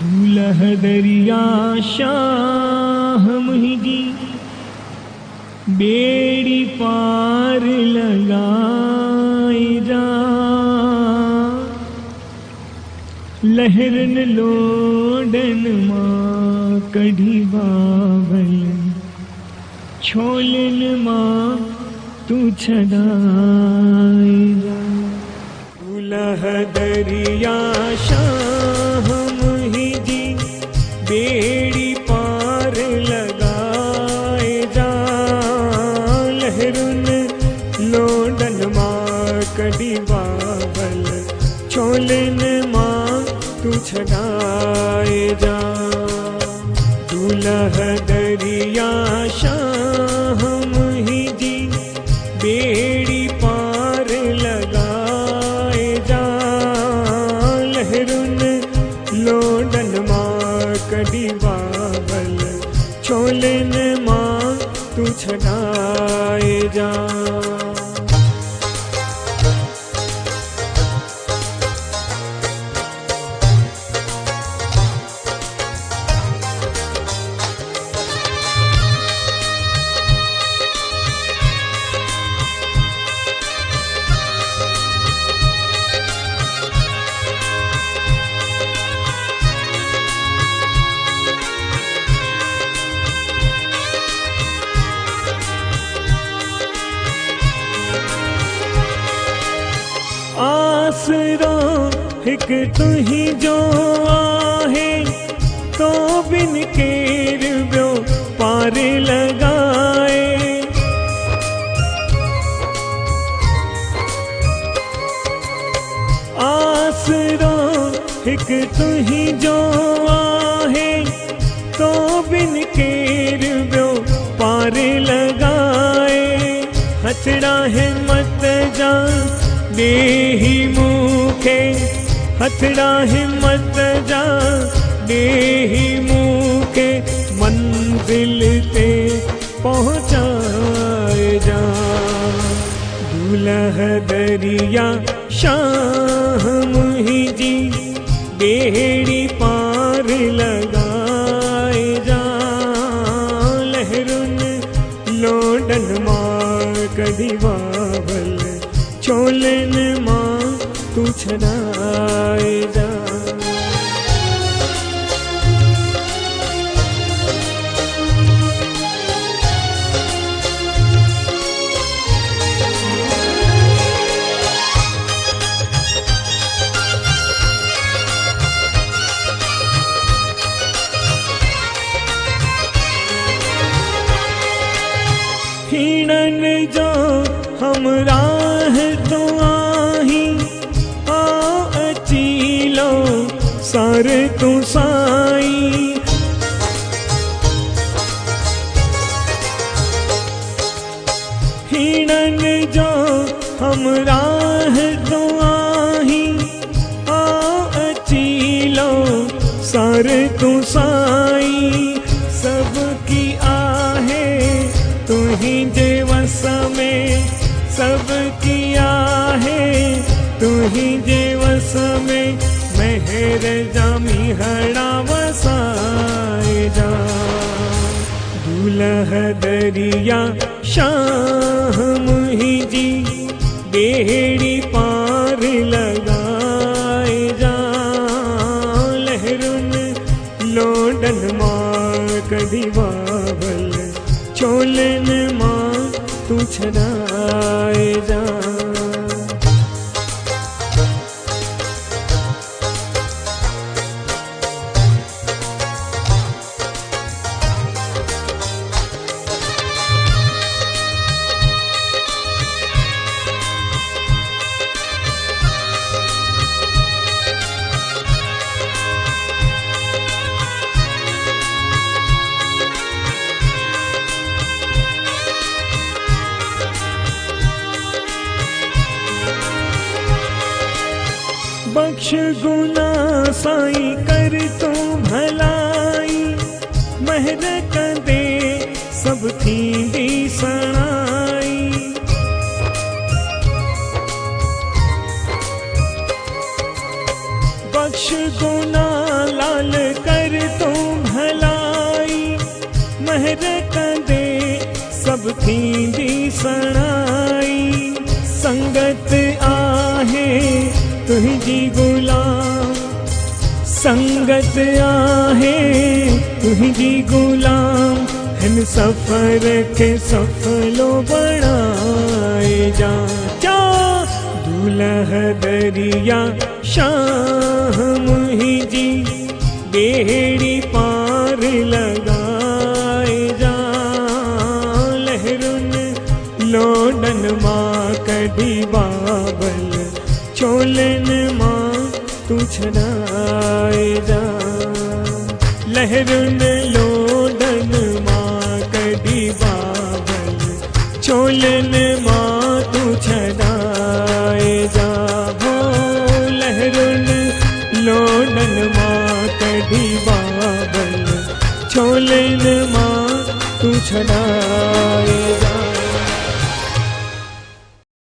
दूल्ह दरिया शाह मुहिजी बेड़ी पार लगाए जा, लहरन लोडन मां कढ़ी बावल, छोलन मां तू छड़ाए जा। दूल्ह दरिया शाह मुहिजी बेड़ी पार लगाए जा, लहरुन लोडन मां कड़ी बावल, छोलन मां तू छड़ाए जा। दूल्ह दरिया शाह मुहिजी बेड़ी पार लगाए जा, लहरुन लोडन मां कड़ी बावल, छोलन मां तू छड़ाए जा। आसरो हिक तुही जो आहे, तो बिन केर बियो पार लगाए। आसरो हिक तुही जो आहे, तो बिन केर बियो पार लगाए। हथड़ा हिम्मत जा देही मूखे, हथड़ा हिम्मत जा देही मूखे, मंजिल ते पहुँचाए जा। दूल्ह दरिया शाह मुहिजी बेड़ी पार लगाए जा, लहरुन लोडन मां कड़ी बावल, छोलन मां तू छड़ाए जा। हिणन जो हमराह तो आही, आओ अची लो सार तू साई। हिणन जो हमराह तो आही, आओ अची लो सार तू साई। सबकी आहे तुही जे वस में, सबकी आहे तुही जे वस में, मेहर जामी हड़ा वसाए जा। दूल्ह दरिया शाह मुहिजी बेड़ी पार लगाए जा, लहरुन लोडन मां कड़ी बावल, छोलन मां तू छड़ाए जा। बख्श गुना साईं कर तू भलाई, महर कंदे सब थींदी सणाई। बख्श गुना लाल तुझी गुलाम संगत आहे तुझी गुलाम हिन सफ़र खे सफलो बणाए जा दूल्ह दरिया शाह मुंहिंजी बेड़ी पार लगाए जा लहरुनि लोडन मां कढी बाबल चोलनि मां तू छड़ाए जा लहरुनि लोडन मां कढी बाबल चोलनि मां तू छड़ाए जा हो लहरुनि लोडन मां कढी बाबल चोलनि मां तू छड़ाए जा।